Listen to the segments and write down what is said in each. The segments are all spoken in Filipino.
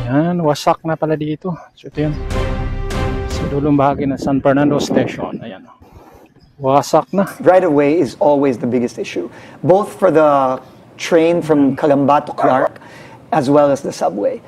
Yan, wasak na pala dito. So ito yun. Sa dulong bahagi ng San Fernando Station. Ayan. Wasak na. Right of way is always the biggest issue. Both for the train from Calamba to Clark, as well as the subway.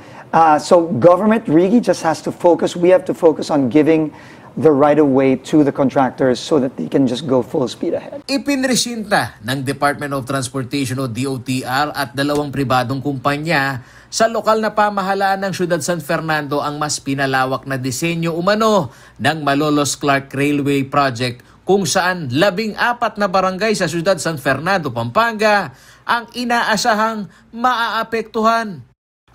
So government really just has to focus. We have to focus on giving the right of way to the contractors so that they can just go full speed ahead. Ipinresinta ng Department of Transportation o DOTR at dalawang pribadong kumpanya sa lokal na pamahalaan ng Siyudad San Fernando ang mas pinalawak na disenyo umano ng Malolos Clark Railway Project kung saan 14 na barangay sa Siyudad San Fernando, Pampanga ang inaasahang maaapektuhan.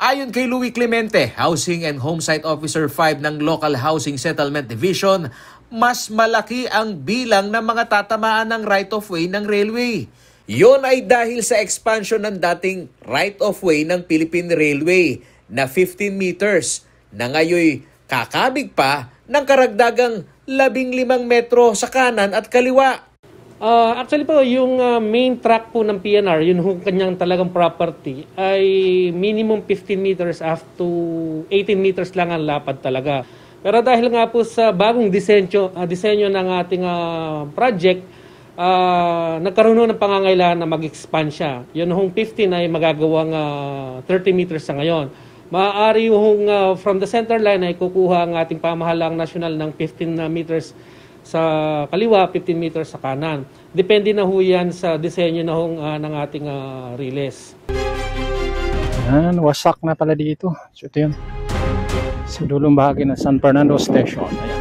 Ayon kay Louie Clemente, Housing and Homesite Officer 5 ng Local Housing Settlement Division, mas malaki ang bilang ng mga tatamaan ng right-of-way ng railway. Yon ay dahil sa expansion ng dating right-of-way ng Philippine Railway na 15 meters na ngayon kakabig pa ng karagdagang 15 metro sa kanan at kaliwa. Actually po, yung main track po ng PNR, yun yung kanyang talagang property, ay minimum 15 meters up to 18 meters lang ang lapad talaga. Pero dahil nga po sa bagong disenyo ng ating project, nagkaroon ng pangangailangan na mag-expand siya. Yun yung 15 ay magagawang 30 meters sa ngayon. Maaari yung from the center line ay kukuha ang ating pamahalaang nasyonal ng 15 meters sa kaliwa, 15 meters sa kanan. Depende na ho yan sa disenyo na ng ating riles. Yan, wasak na pala dito. So ito yun. Sa dulong bahagi ng San Fernando Station. Ayan.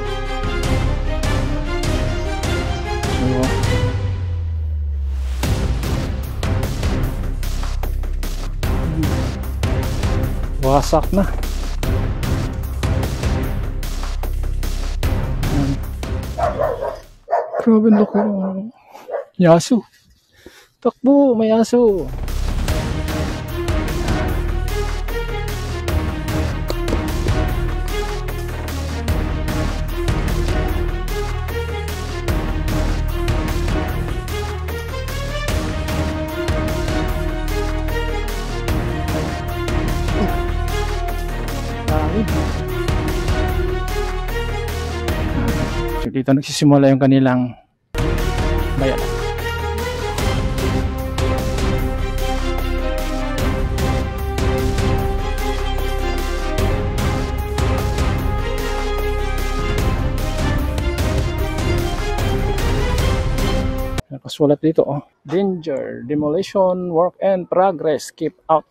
So, wasak na. Grabe laki ng yaso. Takbo, may yaso. So dito nagsisimula yung kanilang bayan. Nakasulat dito, oh. Danger, demolition, work and progress, keep out.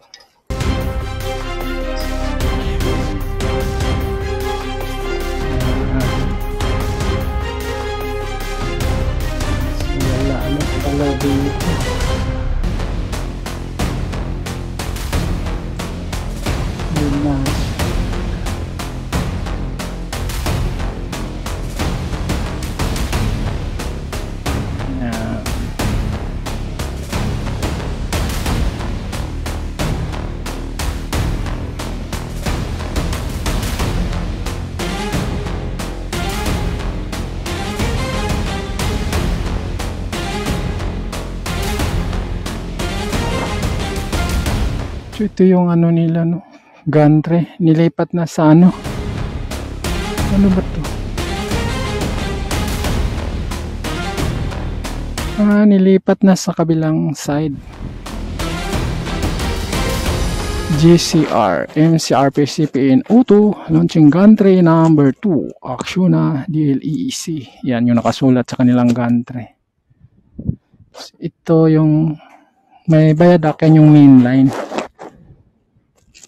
Ito yung ano nila, no, gantry, nilipat na sa ano ba to? Nilipat na sa kabilang side. GCR MCRPCPN Auto launching gantry number 2 Acciona DLEEC. Yan yung nakasulat sa kanilang gantry. Ito yung may bayadak, yung main line.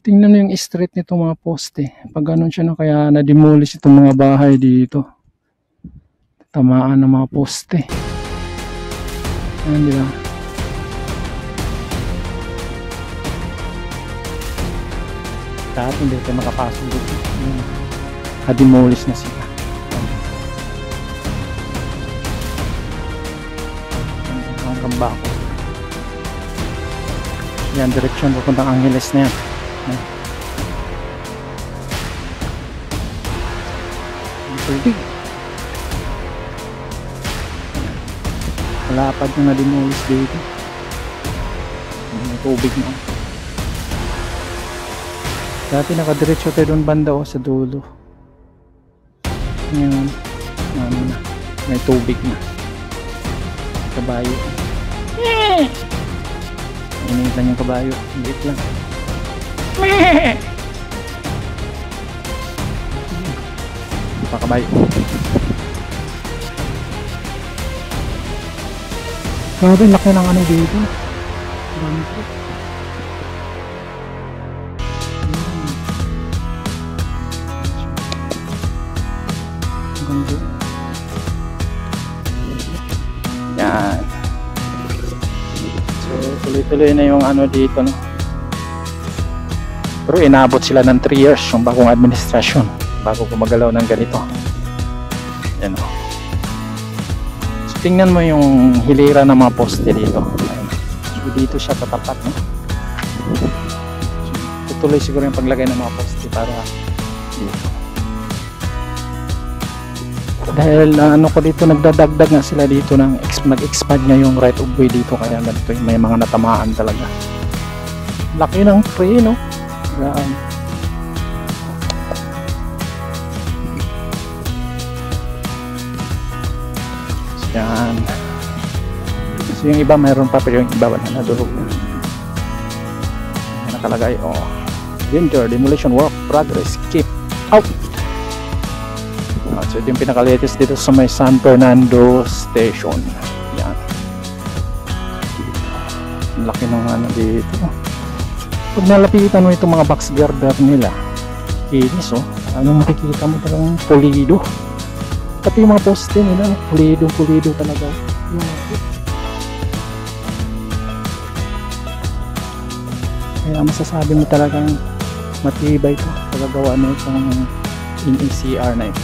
Tingnan mo yung street nito mga poste. Pag ganun siya na, kaya na-demolish itong mga bahay dito. Tamaan ng mga poste. Ayan, di ba? Dapat hindi tayo makapasok dito. Na-demolish na sila. Hanggang bako. Yan, direksyon papuntang Angeles na yan. Tubig. Malapad na na-demolish dito. May tubig na. Dati nakadiretso tayo doon banda sa dulo. Ngayon, ano na, may tubig na. Kabayo. Init lang yung kabayo. Init lang. Pa kabayo. Grabe, laki ng ano dito. Ganda. Yan. So, tuloy-tuloy na yung ano dito, no? Pero inabot sila ng 3 years yung bagong administrasyon bago gumagalaw ng ganito. Yan, no? So, tingnan mo yung hilira ng mga poste dito. Ayan. So, dito siya tatapat, no? So, tutuloy siguro yung paglagay ng mga poste para dito. Dahil ano ko dito, nagdadagdag nga sila dito ng nag-expand nga yung right of way dito, kaya ganito may mga natamaan talaga. Laki ng tree, no? Grabe. So, yan. So yung iba mayroon pa, pero yung iba wala na, durog na. Yan nakalagay, oh, winter demolition work progress, keep out. So ito yung pinaka-latest dito sa may San Fernando Station. Yan. Laki ng ano dito. Pag nalapitan mo itong mga box girder nila, kinis, oh. Anong makikita mo talagang pulido. Pati yung mga poste nila, pulido talaga. Kaya masasabi mo talagang matibay ito pagkagawa na itong NECR na ito.